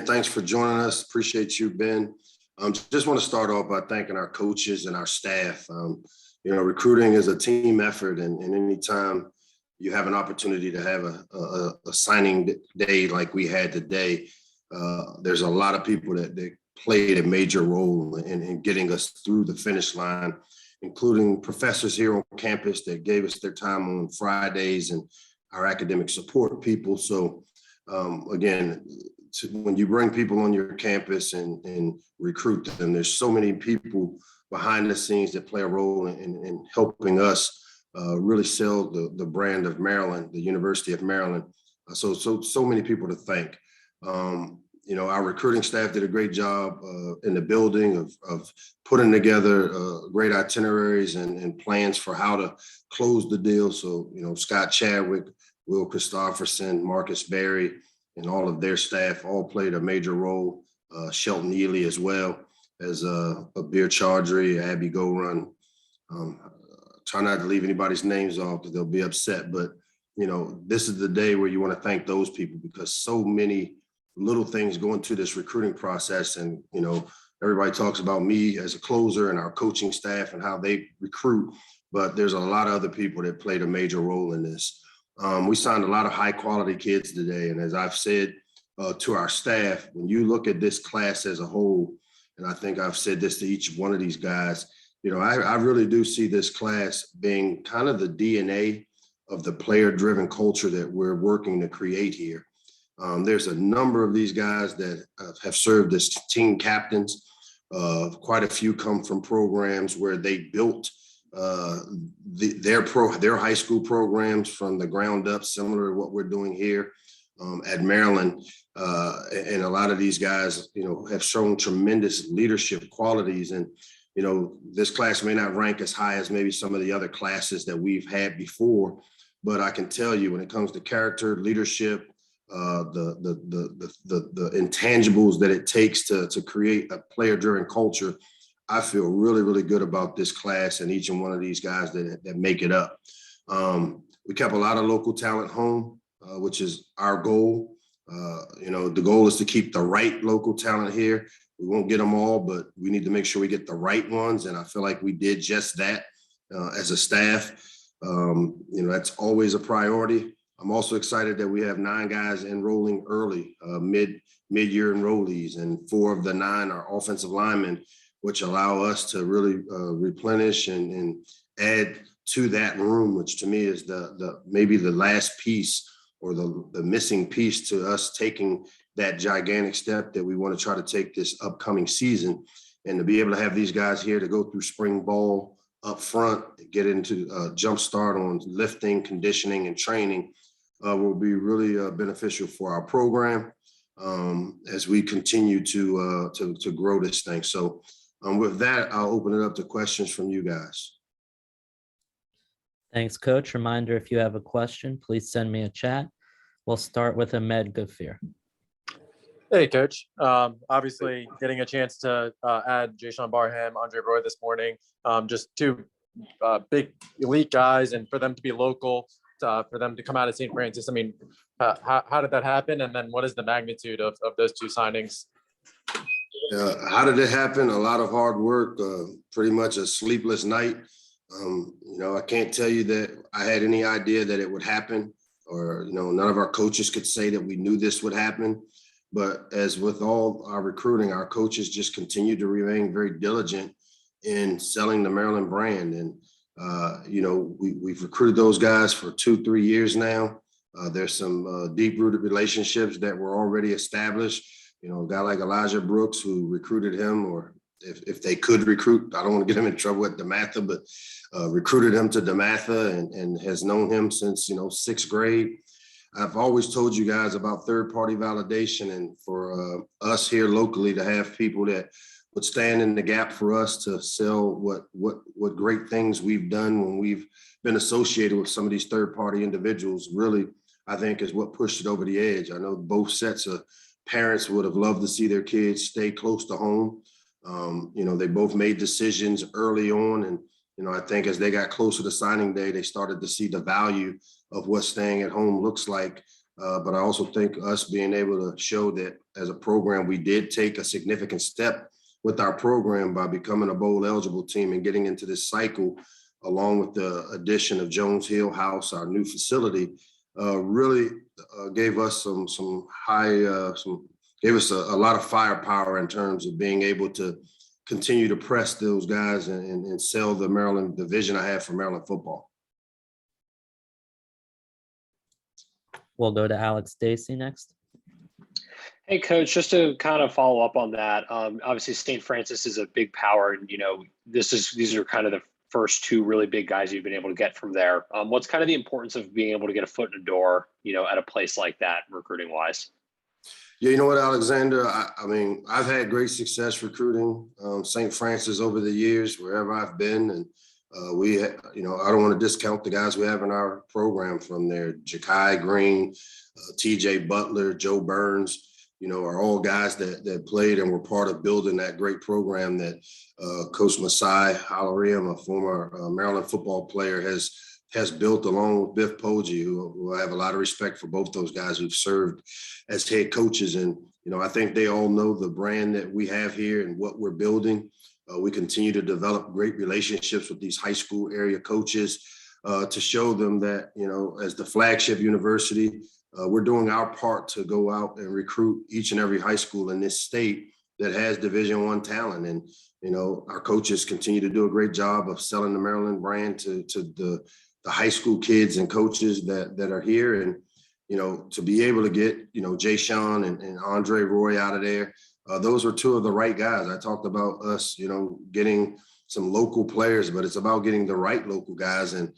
thanks for joining us. Appreciate you, Ben. Just want to start off by thanking our coaches and our staff. Recruiting is a team effort, and anytime you have an opportunity to have a signing day like we had today, there's a lot of people that played a major role in getting us through the finish line, including professors here on campus that gave us their time on Fridays and our academic support people. So when you bring people on your campus and recruit them, there's so many people behind the scenes that play a role in helping us really sell the brand of Maryland, the University of Maryland. So many people to thank. Our recruiting staff did a great job in the building of putting together great itineraries and plans for how to close the deal. So, Scott Chadwick, Will Christopherson, Marcus Berry, and all of their staff all played a major role. Shelton Ely as well as Abir Chaudhry, Abby Gorun. Try not to leave anybody's names off because they'll be upset. But, this is the day where you want to thank those people because so many little things go into this recruiting process. And, everybody talks about me as a closer and our coaching staff and how they recruit, but there's a lot of other people that played a major role in this. We signed a lot of high quality kids today. And as I've said to our staff, when you look at this class as a whole, and I think I've said this to each one of these guys, I really do see this class being kind of the DNA of the player-driven culture that we're working to create here. There's a number of these guys that have served as team captains. Quite a few come from programs where they built their high school programs from the ground up, similar to what we're doing here at Maryland. And a lot of these guys, have shown tremendous leadership qualities. And, this class may not rank as high as maybe some of the other classes that we've had before, but I can tell you when it comes to character, leadership, the intangibles that it takes to create a player-driven culture, I feel really, really good about this class and each and one of these guys that make it up. We kept a lot of local talent home, which is our goal. The goal is to keep the right local talent here. We won't get them all, but we need to make sure we get the right ones. And I feel like we did just that as a staff. That's always a priority. I'm also excited that we have 9 guys enrolling early, mid-year enrollees, and 4 of the 9 are offensive linemen, which allow us to really replenish and add to that room, which to me is the maybe the last piece or the missing piece to us taking that gigantic step that we want to try to take this upcoming season. And to be able to have these guys here to go through spring ball up front, get into a jump start on lifting, conditioning, and training will be really beneficial for our program as we continue to grow this thing. So with that, I'll open it up to questions from you guys. Thanks, Coach. Reminder, if you have a question, please send me a chat. We'll start with Ahmed Gafir. Hey, Coach. Obviously, getting a chance to add Jason Barham, Andre Roy this morning, just 2 big elite guys, and for them to be local, for them to come out of St. Francis. I mean, how did that happen? And then what is the magnitude of those 2 signings? How did it happen? A lot of hard work, pretty much a sleepless night. I can't tell you that I had any idea that it would happen, or, none of our coaches could say that we knew this would happen. But as with all our recruiting, our coaches just continue to remain very diligent in selling the Maryland brand. And, we've recruited those guys for 2-3 years now. There's some deep-rooted relationships that were already established. A guy like Elijah Brooks, who recruited him, or if they could recruit, I don't want to get him in trouble at DeMatha, but recruited him to DeMatha and has known him since, 6th grade. I've always told you guys about third-party validation, and for us here locally to have people that would stand in the gap for us to sell what great things we've done when we've been associated with some of these third-party individuals, really, I think, is what pushed it over the edge. I know both sets of parents would have loved to see their kids stay close to home. They both made decisions early on, and I think as they got closer to signing day, they started to see the value of what staying at home looks like But I also think us being able to show that as a program, we did take a significant step with our program by becoming a bowl eligible team and getting into this cycle, along with the addition of Jones Hill House, our new facility, really gave us gave us a lot of firepower in terms of being able to continue to press those guys and sell the vision I have for Maryland football. We'll go to Alex Stacey next. Hey, Coach, just to kind of follow up on that, obviously St. Francis is a big power, and these are kind of the first two really big guys you've been able to get from there. What's kind of the importance of being able to get a foot in the door, at a place like that, recruiting wise? Yeah, you know what, Alexander? I mean, I've had great success recruiting St. Francis over the years, wherever I've been, and I don't want to discount the guys we have in our program from there. Ja'Kai Green, TJ Butler, Joe Burns, are all guys that played and were part of building that great program that Coach Masai Halariam, a former Maryland football player, has built along with Biff Poggi, who I have a lot of respect for both those guys who've served as head coaches. And, I think they all know the brand that we have here and what we're building. We continue to develop great relationships with these high school area coaches to show them that, as the flagship university, we're doing our part to go out and recruit each and every high school in this state that has Division I talent. And, our coaches continue to do a great job of selling the Maryland brand to the high school kids and coaches that are here. And, to be able to get, Jay Sean and Andre Roy out of there, those were two of the right guys. I talked about us, getting some local players, but it's about getting the right local guys and,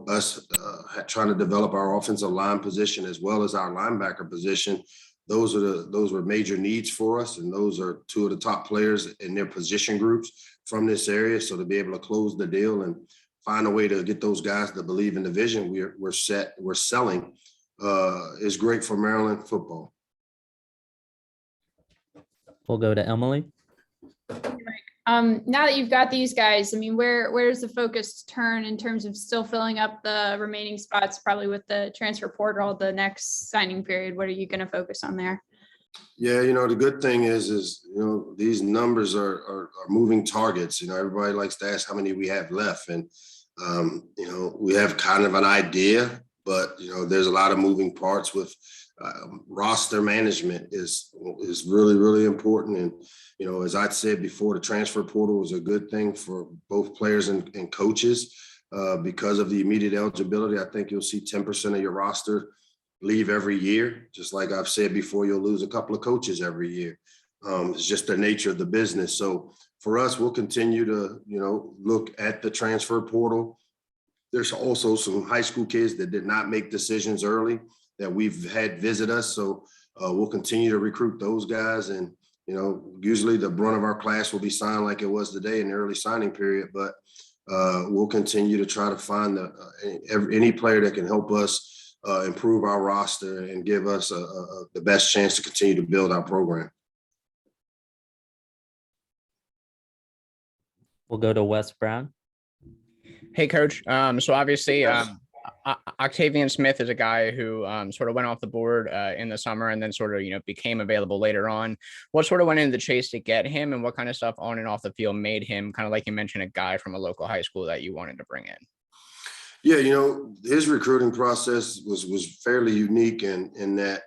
us trying to develop our offensive line position as well as our linebacker position. Those were major needs for us. And those are two of the top players in their position groups from this area. So to be able to close the deal and find a way to get those guys to believe in the vision we're selling is great for Maryland football. We'll go to Emily. Now that you've got these guys, I mean, where's the focus turn in terms of still filling up the remaining spots, probably with the transfer portal, the next signing period? What are you going to focus on there? Yeah, the good thing is these numbers are moving targets. Everybody likes to ask how many we have left, and we have kind of an idea, but there's a lot of moving parts with roster management is really, really important. And, as I said before, the transfer portal is a good thing for both players and coaches because of the immediate eligibility. I think you'll see 10% of your roster leave every year. Just like I've said before, you'll lose a couple of coaches every year. It's just the nature of the business. So for us, we'll continue to, look at the transfer portal. There's also some high school kids that did not make decisions early that we've had visit us. So we'll continue to recruit those guys. And, usually the brunt of our class will be signed like it was today in the early signing period, but we'll continue to try to find any player that can help us improve our roster and give us the best chance to continue to build our program. We'll go to Wes Brown. Hey, Coach. So obviously, Octavian Smith is a guy who sort of went off the board in the summer and then sort of, became available later on. What sort of went into the chase to get him, and what kind of stuff on and off the field made him kind of, like you mentioned, a guy from a local high school that you wanted to bring in? Yeah, his recruiting process was fairly unique in that,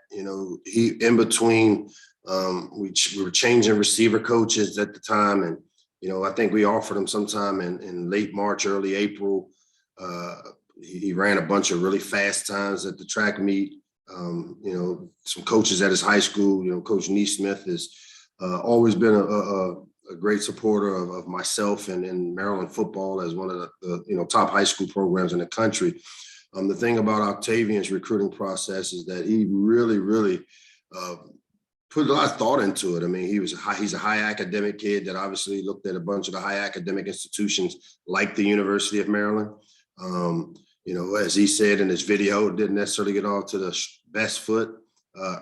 he in between, we were changing receiver coaches at the time. And, I think we offered him sometime in late March, early April. He ran a bunch of really fast times at the track meet. Some coaches at his high school, Coach Neesmith has always been a great supporter of myself and in Maryland football as one of the top high school programs in the country. The thing about Octavian's recruiting process is that he really, really put a lot of thought into it. I mean, he's a high academic kid that obviously looked at a bunch of the high academic institutions like the University of Maryland. As he said in his video, didn't necessarily get off to the best foot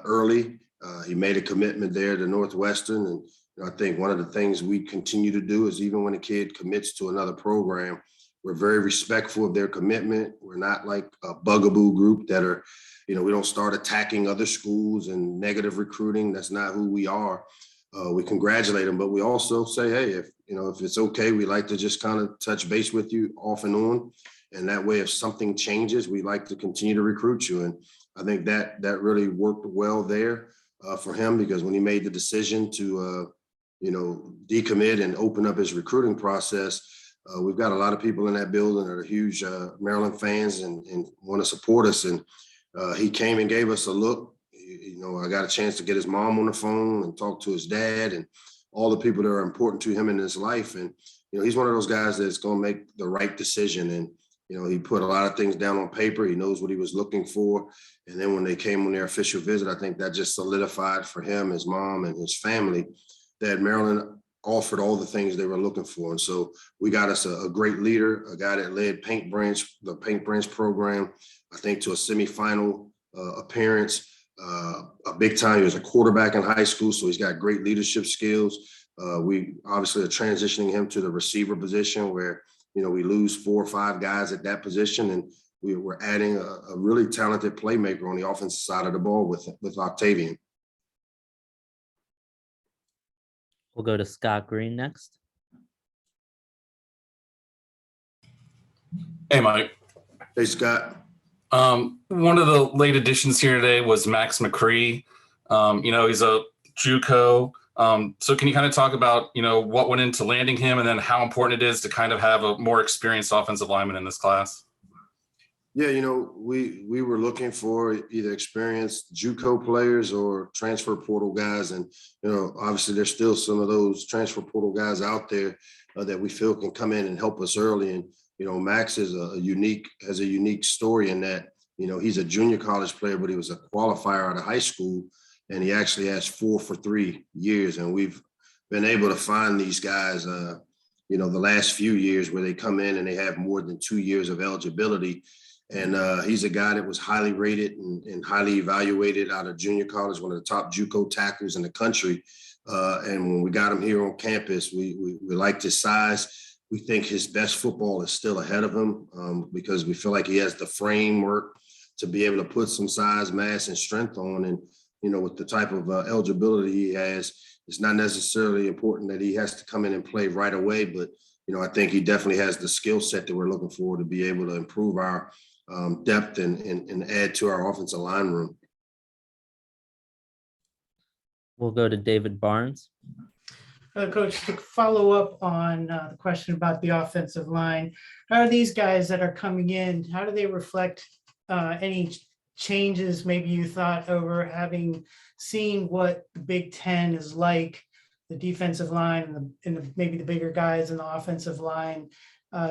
early. He made a commitment there to Northwestern. And I think one of the things we continue to do is even when a kid commits to another program, we're very respectful of their commitment. We're not like a bugaboo group that are, we don't start attacking other schools and negative recruiting. That's not who we are. We congratulate them, but we also say, hey, if it's okay, we like to just kind of touch base with you off and on. And that way, if something changes, we like to continue to recruit you. And I think that really worked well there for him, because when he made the decision to, decommit and open up his recruiting process, we've got a lot of people in that building that are huge Maryland fans and want to support us. And he came and gave us a look. I got a chance to get his mom on the phone and talk to his dad and all the people that are important to him in his life. And, he's one of those guys that's going to make the right decision. And, he put a lot of things down on paper. He knows what he was looking for. And then when they came on their official visit, I think that just solidified for him, his mom, and his family that Maryland offered all the things they were looking for. And so we got us a great leader, a guy that led the Paint Branch program, I think, to a semifinal appearance. A big time. He was a quarterback in high school, so he's got great leadership skills. We obviously are transitioning him to the receiver position where, we lose 4 or 5 guys at that position, and we're adding a really talented playmaker on the offensive side of the ball with Octavian. We'll go to Scott Green next. Hey, Mike. Hey, Scott. One of the late additions here today was Max Cree. He's a JUCO. So can you kind of talk about, what went into landing him, and then how important it is to kind of have a more experienced offensive lineman in this class? Yeah, we were looking for either experienced JUCO players or transfer portal guys. And, obviously there's still some of those transfer portal guys out there that we feel can come in and help us early. And, Max has a unique story in that, he's a junior college player, but he was a qualifier out of high school. And he actually has 4 for 3 years. And we've been able to find these guys, the last few years where they come in and they have more than 2 years of eligibility. And he's a guy that was highly rated and highly evaluated out of junior college, one of the top JUCO tackles in the country. And when we got him here on campus, we liked his size. We think his best football is still ahead of him because we feel like he has the framework to be able to put some size, mass, and strength on. And, with the type of eligibility he has, it's not necessarily important that he has to come in and play right away. But, I think he definitely has the skill set that we're looking for to be able to improve our depth and add to our offensive line room. We'll go to David Barnes. Coach, to follow up on the question about the offensive line, how are these guys that are coming in, how do they reflect any changes maybe you thought over having seen what the Big Ten is like, the defensive line and maybe the bigger guys in the offensive line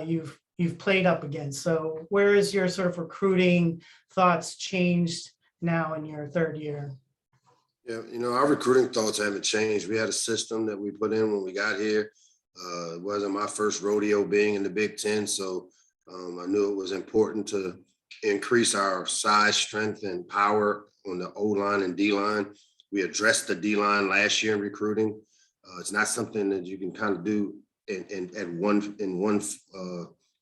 you've played up against? So where is your sort of recruiting thoughts changed now in your 3rd year? Yeah, our recruiting thoughts haven't changed. We had a system that we put in when we got here. It wasn't my first rodeo being in the Big Ten, so I knew it was important to increase our size, strength, and power on the O-line and D-line. We addressed the D-line last year in recruiting. It's not something that you can kind of do in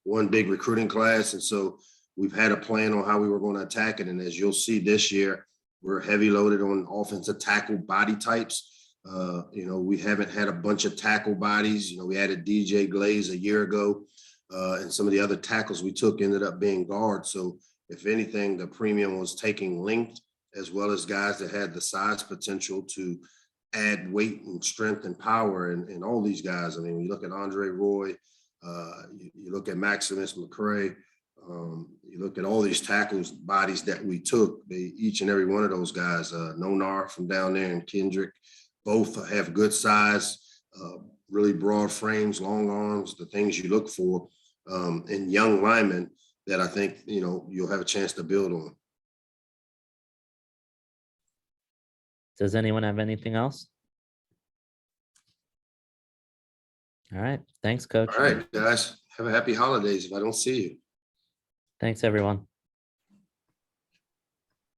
one big recruiting class. And so we've had a plan on how we were going to attack it. And as you'll see this year, we're heavy loaded on offensive tackle body types. We haven't had a bunch of tackle bodies. We added DJ Glaze a year ago. And some of the other tackles we took ended up being guards. So if anything, the premium was taking length as well as guys that had the size potential to add weight and strength and power and all these guys. I mean, when you look at Andre Roy, you look at Maximus McCray, you look at all these tackles bodies that we took, each and every one of those guys, Nonar from down there and Kendrick, both have good size, really broad frames, long arms, the things you look for in young linemen that I think, you'll have a chance to build on. Does anyone have anything else? All right. Thanks, Coach. All right, guys. Have a happy holidays if I don't see you. Thanks, everyone.